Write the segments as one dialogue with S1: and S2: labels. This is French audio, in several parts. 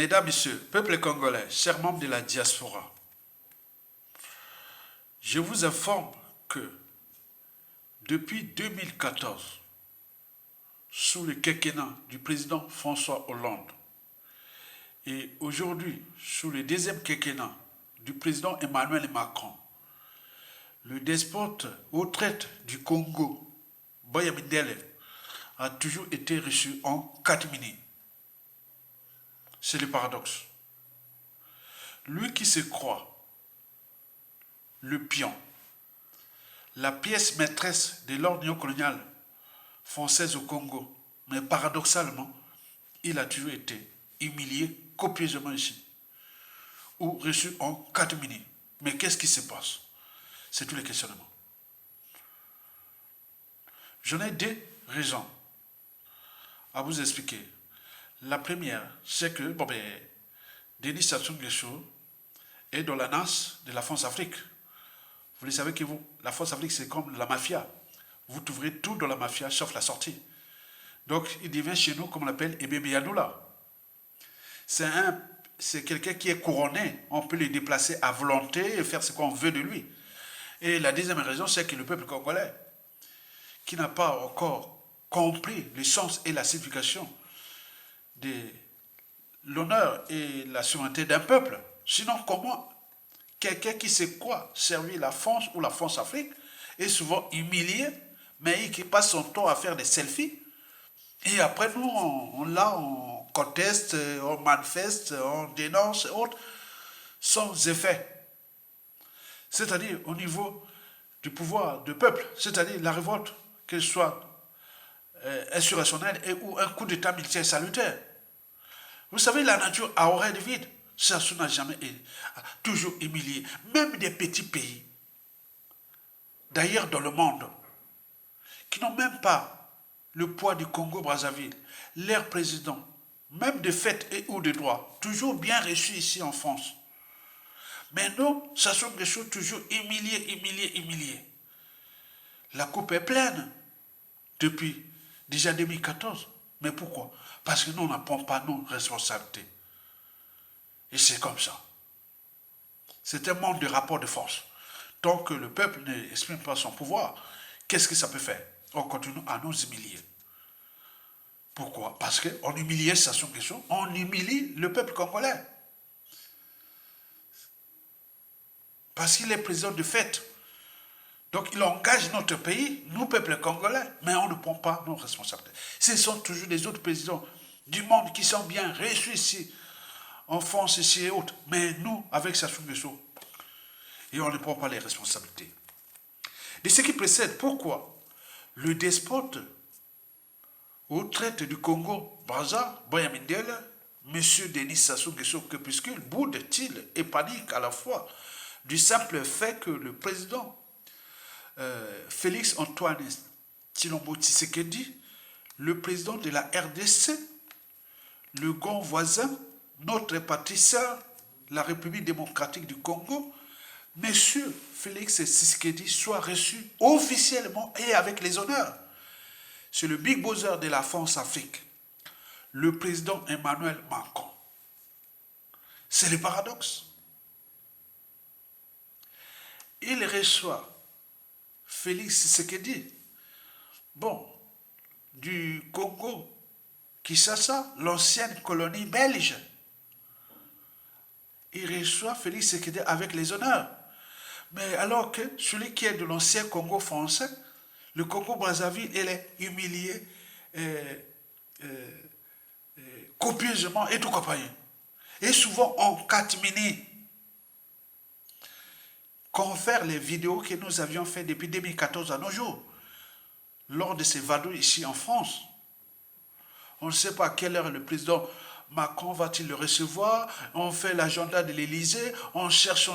S1: Mesdames, Messieurs, peuple congolais, chers membres de la diaspora, je vous informe que depuis 2014, sous le quinquennat du président François Hollande, et aujourd'hui, sous le deuxième quinquennat du président Emmanuel Macron, le despote aux traites du Congo, Boya Mindele, a toujours été reçu en catimini. C'est le paradoxe. Lui qui se croit le pion, la pièce maîtresse de l'ordre néocolonial française au Congo, mais paradoxalement, il a toujours été humilié copieusement ici, ou reçu en catimini. Mais qu'est-ce qui se passe? C'est tous les questionnements. J'en ai deux raisons à vous expliquer. La première, c'est que Denis Sassou Nguesso est dans la nasse de la France-Afrique. Vous le savez que la France-Afrique, c'est comme la mafia. Vous trouverez tout dans la mafia, sauf la sortie. Donc, il devient chez nous, comme on l'appelle, Ebebe Yanoula. C'est quelqu'un qui est couronné. On peut le déplacer à volonté et faire ce qu'on veut de lui. Et la deuxième raison, c'est que le peuple congolais, qui n'a pas encore compris le sens et la signification de l'honneur et la souveraineté d'un peuple. Sinon, comment quelqu'un qui sait quoi servir la France ou la France-Afrique est souvent humilié, mais qui passe son temps à faire des selfies. Et après, nous, on conteste, on manifeste, on dénonce et autres, sans effet. C'est-à-dire au niveau du pouvoir du peuple, c'est-à-dire la révolte, qu'elle soit insurrectionnelle ou un coup d'état militaire salutaire. Vous savez, la nature a horreur de vide. Sassou n'a jamais toujours humilié. Même des petits pays, d'ailleurs dans le monde, qui n'ont même pas le poids du Congo-Brazzaville, leur président, même de fait et ou de droit, toujours bien reçu ici en France. Mais nous, Sassou Nguesso toujours humilié. La coupe est pleine depuis déjà 2014. Mais pourquoi? Parce que nous n'avons pas nos responsabilités. Et c'est comme ça. C'est un monde de rapport de force. Tant que le peuple n'exprime pas son pouvoir, qu'est-ce que ça peut faire? On continue à nous humilier. Pourquoi? Parce qu'on humiliait Sassou Nguesso, on humilie le peuple congolais. Parce qu'il est président de fait. Donc il engage notre pays, nous, peuple congolais, mais on ne prend pas nos responsabilités. Ce sont toujours les autres présidents du monde qui sont bien reçus ici, en France, ici et autres. Mais nous, avec Sassou Nguesso, et on ne prend pas les responsabilités. De ce qui précède, pourquoi le despote aux traites du Congo, Brazza, Boya Mindele, M. Denis Sassou Nguesso, crépuscule, boude-t-il et panique à la fois du simple fait que le président Félix Antoine Tshilombo Tshisekedi, le président de la RDC, le grand voisin, notre parti sœur, la République démocratique du Congo, M. Félix Tshisekedi soit reçu officiellement et avec les honneurs. C'est le Big Brother de la France-Afrique, le président Emmanuel Macron. C'est le paradoxe. Il reçoit Félix Tshisekedi, du Congo, Kinshasa, l'ancienne colonie belge. Il reçoit Félix Tshisekedi avec les honneurs. Mais alors que celui qui est de l'ancien Congo français, le Congo-Brazzaville, il est humilié copieusement et tout compagnie. Et souvent en catimini. Confère les vidéos que nous avions fait depuis 2014 à nos jours, lors de ces vadrouilles ici en France. On ne sait pas à quelle heure le président Macron va-t-il le recevoir. On fait l'agenda de l'Élysée, on cherche,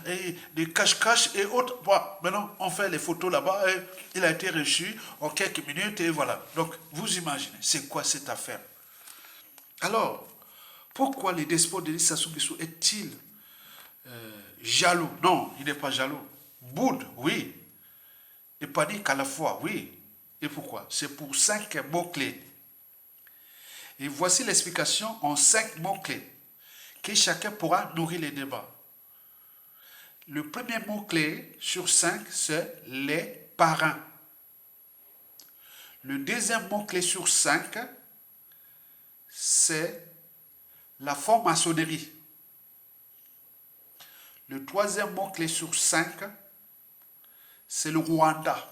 S1: et des cache-cache et autres. Maintenant, on fait les photos là-bas et il a été reçu en quelques minutes et voilà. Donc, vous imaginez, c'est quoi cette affaire? Alors, pourquoi le despote Denis Sassou Nguesso est-il jaloux? Non, il n'est pas jaloux. Boude, oui. Et panique à la fois, oui. Et pourquoi? C'est pour 5 mots-clés. Et voici l'explication en 5 mots-clés, que chacun pourra nourrir les débats. Le premier mot-clé sur 5, c'est les parrains. Le deuxième mot-clé sur 5, c'est la franc-maçonnerie. Le troisième mot-clé sur 5, c'est le Rwanda.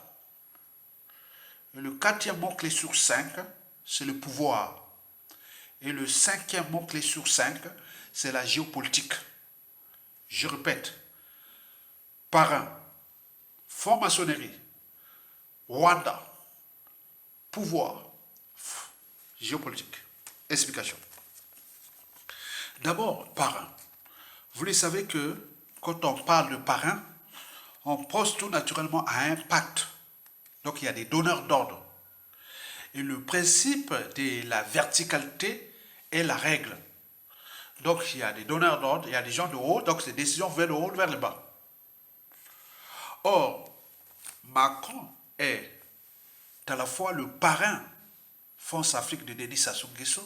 S1: Et le quatrième mot-clé sur 5, c'est le pouvoir. Et le cinquième mot-clé sur 5, c'est la géopolitique. Je répète, parrain, franc-maçonnerie, Rwanda, pouvoir, géopolitique. Explication. D'abord, parrain. Vous le savez que quand on parle de parrain, on pense tout naturellement à un pacte. Donc il y a des donneurs d'ordre. Et le principe de la verticalité est la règle. Donc il y a des donneurs d'ordre, il y a des gens de haut, donc ces décisions vers le haut, vers le bas. Or, Macron est à la fois le parrain France-Afrique de Denis Sassou Nguesso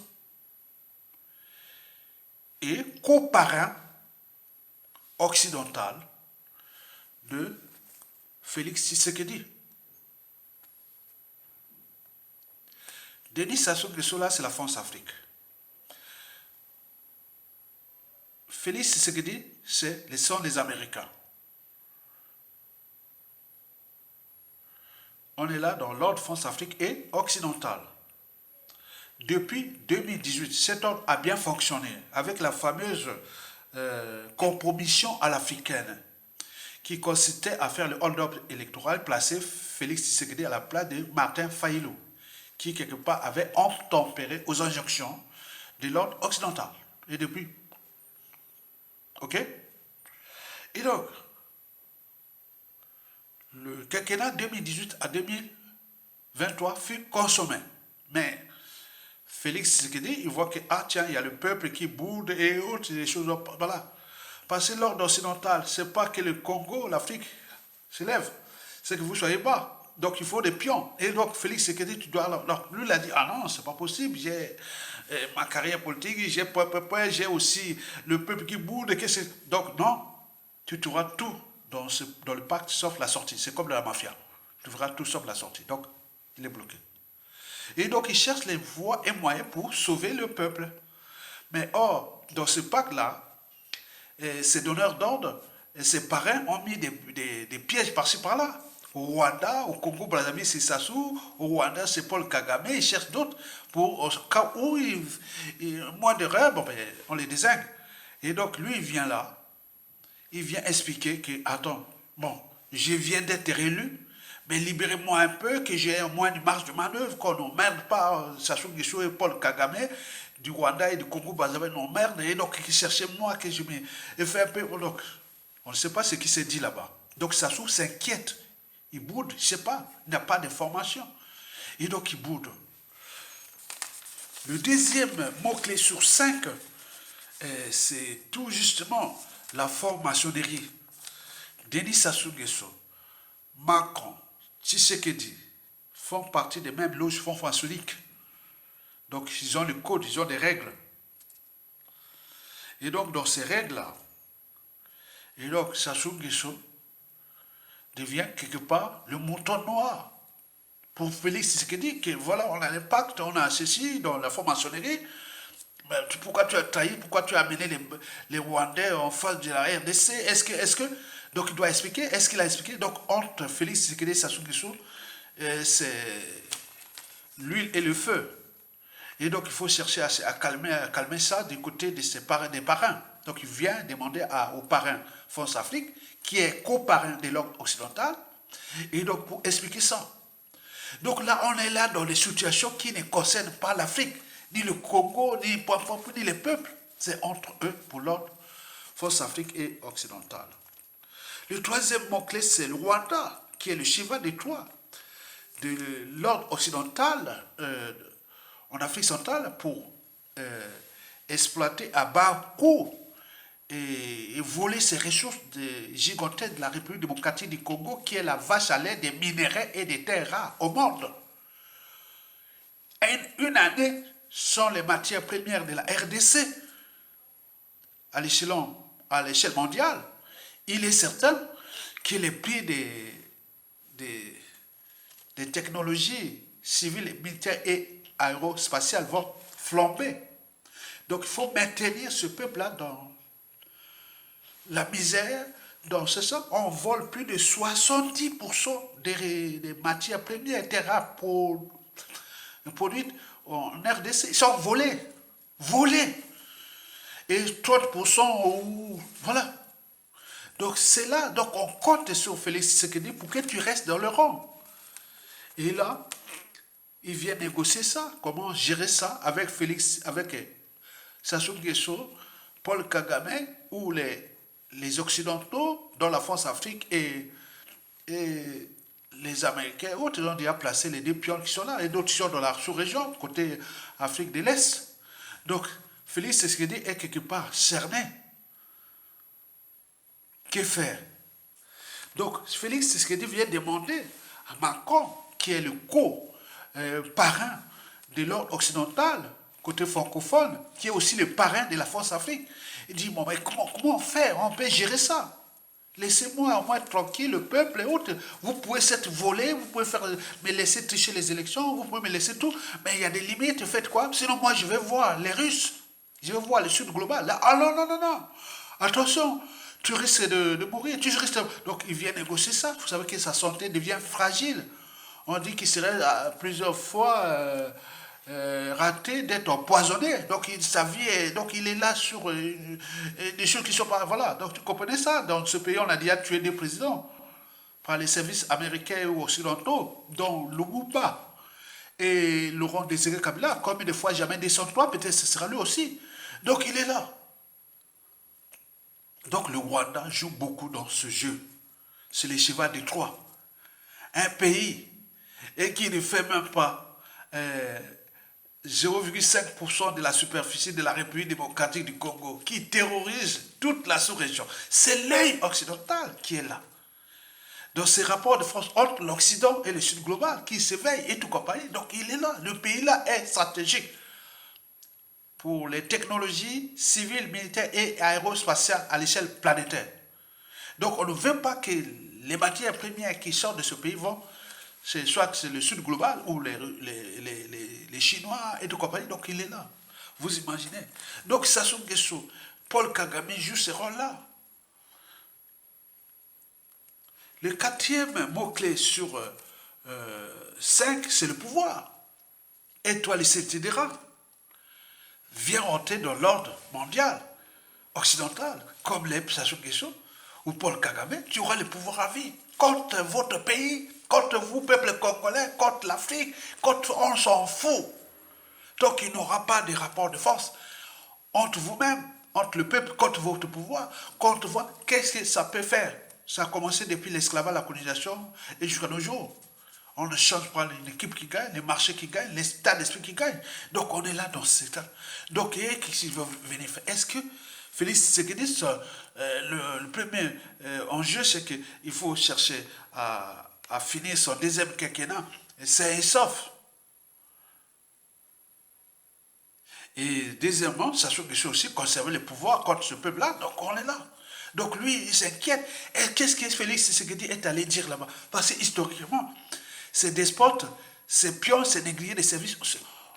S1: et coparrain occidental de Félix Tshisekedi. Denis Sassou Nguesso, là, c'est la France-Afrique. Félix Tshisekedi, ce sont les Américains. On est là dans l'ordre France-Afrique et occidental. Depuis 2018, cet ordre a bien fonctionné avec la fameuse compromission à l'africaine qui consistait à faire le hold-up électoral, placer Félix Tshisekedi à la place de Martin Fayulu, qui quelque part avait obtempéré aux injonctions de l'ordre occidental. Et depuis. Ok? Et donc, le quinquennat 2018 à 2023 fut consommé. Mais Félix Tshisekedi, il voit que, ah tiens, il y a le peuple qui boude et autres, des choses, voilà. Parce que l'ordre occidental, c'est pas que le Congo, l'Afrique s'élève, c'est que vous soyez bas. Donc il faut des pions. Et donc Félix Tshisekedi, tu dois... Alors, lui, il a dit, ah non, c'est pas possible, j'ai ma carrière politique, j'ai aussi le peuple qui boude. Donc non, tu trouveras tout dans le pacte sauf la sortie. C'est comme de la mafia. Tu verras tout sauf la sortie. Donc, il est bloqué. Et donc, il cherche les voies et moyens pour sauver le peuple. Mais or, dans ce pacte-là, ces donneurs d'ordre, ces parrains ont mis des pièges par-ci par-là. Au Rwanda, au Congo, Brazzaville, c'est Sassou. Au Rwanda, c'est Paul Kagame. Ils cherchent d'autres pour, au cas où, moins d'erreurs, bon, ben, on les désigne. Et donc, lui, il vient là. Il vient expliquer que, attends, bon, je viens d'être élu, mais libérez-moi un peu, que j'ai moins de marge de manœuvre, qu'on n'emmerde pas Sassou Nguesso et Paul Kagame du Rwanda et du Congo, Brazzaville n'emmerde, et donc cherchez-moi que je me fais un peu. Donc, on ne sait pas ce qui s'est dit là-bas. Donc Sassou s'inquiète, il boude, je ne sais pas, il n'a pas d'information. Et donc il boude. Le deuxième mot-clé sur 5, c'est tout justement la franc-maçonnerie. Denis Sassou Nguesso, Macron, Tshisekedi font partie des mêmes loges franc-maçonniques. Donc ils ont le code, ils ont des règles. Et donc dans ces règles-là, et donc Sassou Nguesso devient quelque part le mouton noir pour Félix Tshisekedi, que voilà, on a l'impact, on a ceci dans la franc-maçonnerie. Ben, pourquoi tu as trahi, pourquoi tu as amené les Rwandais en face de la RDC? Est-ce que, donc il doit expliquer, est-ce qu'il a expliqué? Donc entre Félix Tshisekedi et Sassou Nguesso, c'est l'huile et le feu. Et donc il faut chercher à calmer ça du côté des parrains. Donc il vient demander au parrain France-Afrique, qui est coparrain de l'ordre occidental, et donc pour expliquer ça. Donc là, on est là dans des situations qui ne concernent pas l'Afrique, ni le Congo, ni les peuples. C'est entre eux pour l'ordre France-Afrique et occidental. Le troisième mot-clé, c'est le Rwanda, qui est le cheval de Troie de l'ordre occidental en Afrique centrale pour exploiter à bas coût et voler ces ressources gigantesques de la République démocratique du Congo, qui est la vache à lait des minéraux et des terres rares au monde. Une année, sont les matières premières de la RDC à l'échelle mondiale, il est certain que les prix des technologies civiles, militaires et aérospatiales vont flamber. Donc il faut maintenir ce peuple-là dans la misère. Dans ce sens, on vole plus de 70% des matières premières terres rares produites en RDC. Ils sont volés. Volés. Et 30%, voilà. Donc c'est là, donc on compte sur Félix Tshisekedi pour que tu restes dans le rang. Et là, il vient négocier ça, comment gérer ça avec Sassou Nguesso, Paul Kagame, ou les Occidentaux dans la France-Afrique et les Américains. Autres, ils ont déjà placé les deux pions qui sont là, et d'autres qui sont dans la sous-région, côté Afrique de l'Est. Donc, Félix Tshisekedi est quelque part cerné. Que faire? Donc, Félix Tshisekedi vient demander à Macron, qui est le co-parrain de l'ordre occidental, côté francophone, qui est aussi le parrain de la France-Afrique. Il dit, bon, mais comment faire? On peut gérer ça. Laissez-moi au moins tranquille, le peuple et autres. Vous pouvez s'être volé, vous pouvez me laisser tricher les élections, vous pouvez me laisser tout, mais il y a des limites, faites quoi? Sinon, moi, je vais voir les Russes, je vais voir le Sud global. Là, ah non, non, non, non. Attention, tu risques de mourir. Donc, il vient négocier ça. Vous savez que sa santé devient fragile. On dit qu'il serait plusieurs fois raté d'être empoisonné. Donc, sa vie est, donc, il est là sur des choses qui ne sont pas... Voilà. Donc, tu comprenez ça? Dans ce pays, on a déjà tué des présidents par les services américains ou occidentaux, dont Lumumba et Laurent Désiré Kabila. Combien de fois jamais 203, peut-être ce sera lui aussi. Donc, il est là. Donc le Rwanda joue beaucoup dans ce jeu. C'est les cheval de Troie. Un pays et qui ne fait même pas 0,5% de la superficie de la République démocratique du Congo, qui terrorise toute la sous-région. C'est l'œil occidental qui est là. Dans ces rapports de force entre l'Occident et le Sud global, qui s'éveille et tout compagnie. Donc il est là. Le pays là est stratégique pour les technologies civiles, militaires et aérospatiales à l'échelle planétaire. Donc on ne veut pas que les matières premières qui sortent de ce pays vont, soit c'est le Sud global ou les Chinois et tout compagnie. Donc il est là. Vous imaginez. Donc Sassou Nguesso, Paul Kagame joue ce rôle-là. Le quatrième mot-clé sur 5, c'est le pouvoir. Étoile etc. vient entrer dans l'ordre mondial, occidental, comme les Sassou Nguesso ou Paul Kagame, tu auras le pouvoir à vie contre votre pays, contre vous, peuple congolais, contre l'Afrique, contre on s'en fout. Donc il n'y aura pas de rapport de force entre vous-même, entre le peuple, contre votre pouvoir, contre vous. Qu'est-ce que ça peut faire? Ça a commencé depuis l'esclavage, la colonisation et jusqu'à nos jours. On ne change pas une équipe qui gagne, les marchés qui gagnent, l'état d'esprit qui gagne. Donc on est là dans cet état. Donc qu'est-ce qu'il va venir faire? Est-ce que Félix Tshisekedi, le premier enjeu, c'est qu'il faut chercher à finir son deuxième quinquennat, c'est sauf. Et deuxièmement, ça se que aussi conserver le pouvoir contre ce peuple-là, donc on est là. Donc lui, il s'inquiète. Et qu'est-ce que Félix Tshisekedi est allé dire là-bas? Parce que historiquement, ces despotes, ces pions, ces négriers des services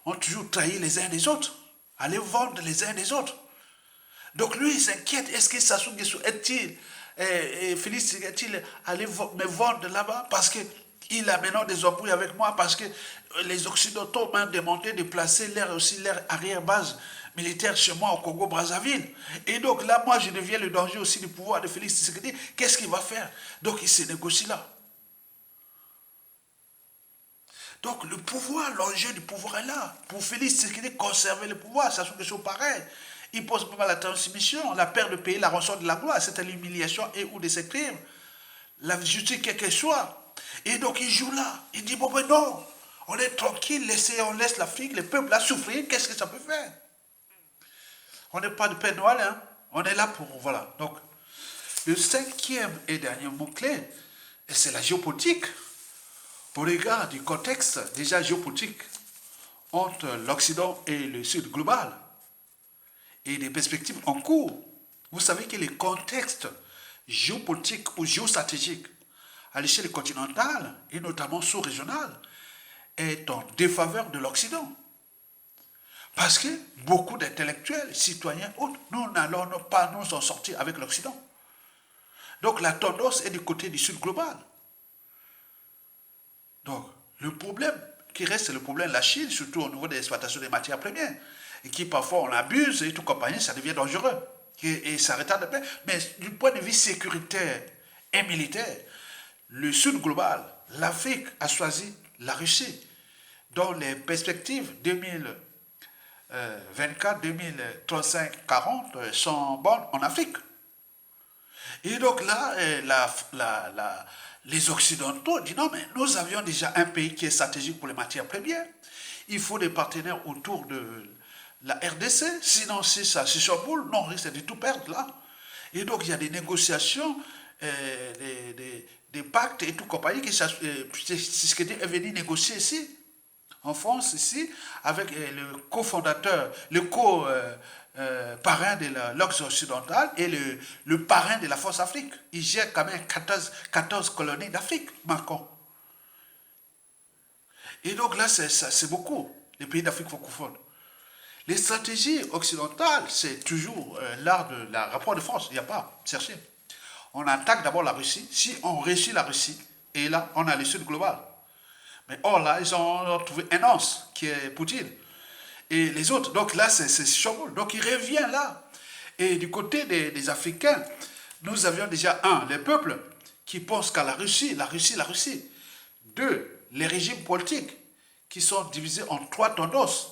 S1: ont toujours trahi les uns des autres, aller vendre les uns des autres. Donc lui, il s'inquiète. Est-ce que Sassou Nguesso Félix est-il allé me vendre là-bas parce qu'il a maintenant des embrouilles avec moi, parce que les Occidentaux m'ont demandé de placer leur arrière-base militaire chez moi au Congo-Brazzaville. Et donc là, moi, je deviens le danger aussi du pouvoir de Félix Tshisekedi. Qu'est-ce qu'il va faire? Donc il se négocie là. Donc le pouvoir, l'enjeu du pouvoir est là. Pour Félix Tshisekedi, conserver le pouvoir, ça sont des choses pareilles. Il pose pas la transmission, la perte de payer la rançon de la gloire, c'est l'humiliation et ou de ses crimes. La justice, quelle qu'elle soit. Et donc il joue là. Il dit, bon ben non, on est tranquille, on laisse l'Afrique, le peuple là souffrir, qu'est-ce que ça peut faire? On n'est pas de Père Noël, hein. On est là pour, voilà. Donc, le cinquième et dernier mot-clé, c'est la géopolitique. Au regard du contexte déjà géopolitique entre l'Occident et le Sud global et des perspectives en cours. Vous savez que le contexte géopolitique ou géostratégique à l'échelle continentale et notamment sous-régionale est en défaveur de l'Occident. Parce que beaucoup d'intellectuels, citoyens, autres, nous n'allons pas nous en sortir avec l'Occident. Donc la tendance est du côté du Sud global. Donc le problème qui reste, c'est le problème de la Chine, surtout au niveau de l'exploitation des matières premières, et qui parfois on abuse et tout compagnie, ça devient dangereux. Et ça retarde la paix. Mais du point de vue sécuritaire et militaire, le Sud global, l'Afrique a choisi la Russie, dont les perspectives 2024, 2035, 40 sont bonnes en Afrique. Et donc là, les Occidentaux disent non, mais nous avions déjà un pays qui est stratégique pour les matières premières. Il faut des partenaires autour de la RDC, sinon si ça se chamboule, non, on risque de tout perdre là. Et donc il y a des négociations, des pactes et tout compagnie qui c'est ce que est venu négocier ici, en France, ici, avec le cofondateur, le co-parrain de l'Ox occidentale et le parrain de la Force Afrique. Il gère quand même 14 colonies d'Afrique, Macron. Et donc là, c'est beaucoup, les pays d'Afrique francophones. Les stratégies occidentales, c'est toujours l'art de la rapport de force. Il n'y a pas, chercher. On attaque d'abord la Russie. Si on réussit la Russie, et là, on a le Sud global. Mais or là, ils ont trouvé un os, qui est Poutine. Et les autres, donc là, c'est chaud. Donc il revient là. Et du côté des Africains, nous avions déjà, un, les peuples qui pensent qu'à la Russie, la Russie, la Russie. Deux, les régimes politiques qui sont divisés en trois tendances.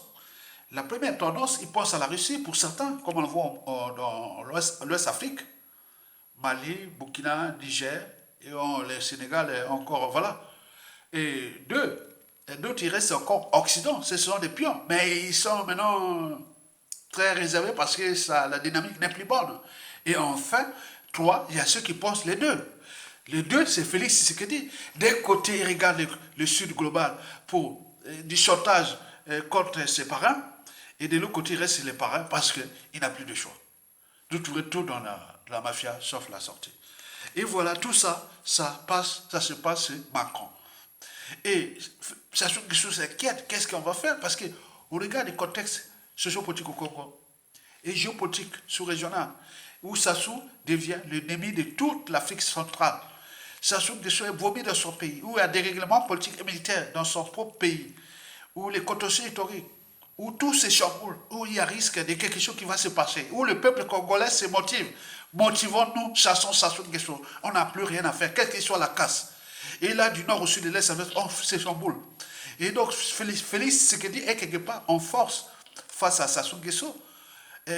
S1: La première tendance, ils pensent à la Russie pour certains, comme on le voit dans l'Ouest Afrique, Mali, Burkina, Niger, et le Sénégal est encore, voilà. Et d'autres, ils restent encore Occident, ce sont des pions, mais ils sont maintenant très réservés parce que la dynamique n'est plus bonne. Et enfin, trois, il y a ceux qui pensent les deux. Les deux, c'est Félix Tshisekedi. D'un côté, il regarde le Sud global pour du chantage contre ses parrains, et de l'autre côté, il reste les parrains parce qu'il n'a plus de choix. Vous trouverez tout dans la mafia, sauf la sortie. Et voilà, tout ça, ça se passe chez Macron. Et ça se s'inquiète, qu'est-ce qu'on va faire? Parce qu'on regarde les contextes sociopolitiques au Congo et géopolitiques sous-régionales, où Sassou devient l'ennemi de toute l'Afrique centrale. Sassou Nguesso est vomi dans son pays, où il y a des règlements politiques et militaires dans son propre pays, où les contentieux historiques, où tout se chamboule, où il y a risque de quelque chose qui va se passer, où le peuple congolais se motive. Motivons-nous, chassons Sassou Nguesso. On n'a plus rien à faire, quelle que soit la casse. Et là, du nord au sud de l'est, ça va être, oh, c'est chamboule. Et donc, Félix Tshisekedi est quelque part en force face à Sassou Nguesso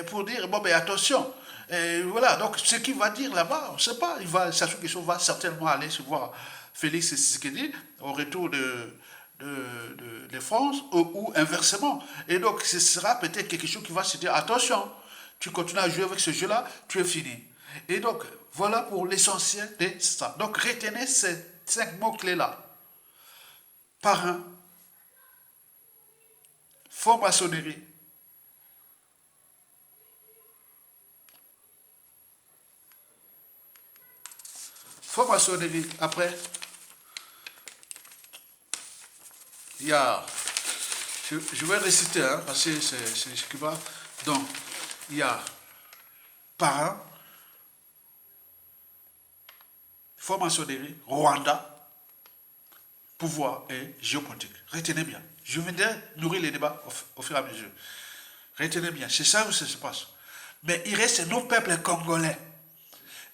S1: pour dire, bon, ben attention. Et voilà, donc ce qu'il va dire là-bas, on ne sait pas. Sassou Nguesso va certainement aller se voir Félix Tshisekedi au retour de France ou inversement. Et donc, ce sera peut-être quelque chose qui va se dire, attention, tu continues à jouer avec ce jeu-là, tu es fini. Et donc, voilà pour l'essentiel de ça. Donc, retenez ces 5 mots-clés-là. Parrain, franc-maçonnerie, franc-maçonnerie. Après, il y a, je vais réciter, hein, parce que c'est ce qui va. Donc, il y a parrain, franc-maçonnerie, Rwanda, pouvoir et géopolitique. Retenez bien. Je viendrai nourrir les débats au fur et à mesure. Retenez bien, c'est ça où ça se passe. Mais il reste nos peuples congolais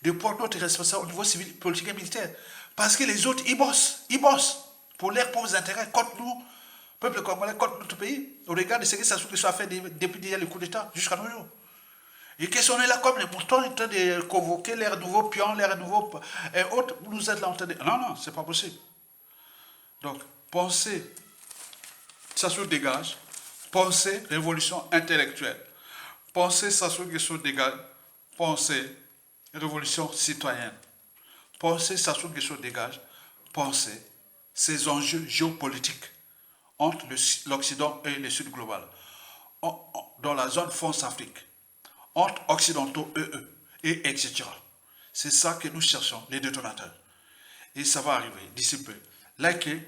S1: de prendre notre responsabilité au niveau civil, politique et militaire. Parce que les autres, ils bossent pour leurs propres intérêts contre nous, peuple congolais, contre notre pays. On regarde ce que ça a fait depuis déjà le coup d'État jusqu'à nos jours. Et qu'est-ce qu'on est là comme les moutons en train de convoquer leurs nouveaux pions, leurs nouveaux autres, nous êtes là en train de... Non, c'est pas possible. Donc, pensez, ça se dégage, pensez révolution intellectuelle, pensez ça se dégage, pensez révolution citoyenne, pensez ça se dégage, pensez ces enjeux géopolitiques entre l'Occident et le Sud global, dans la zone France-Afrique, entre Occidentaux et eux, et etc. C'est ça que nous cherchons, les détonateurs. Et ça va arriver d'ici peu. Likez,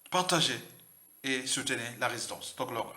S1: partagez et soutenez la résistance. Donc, Laura.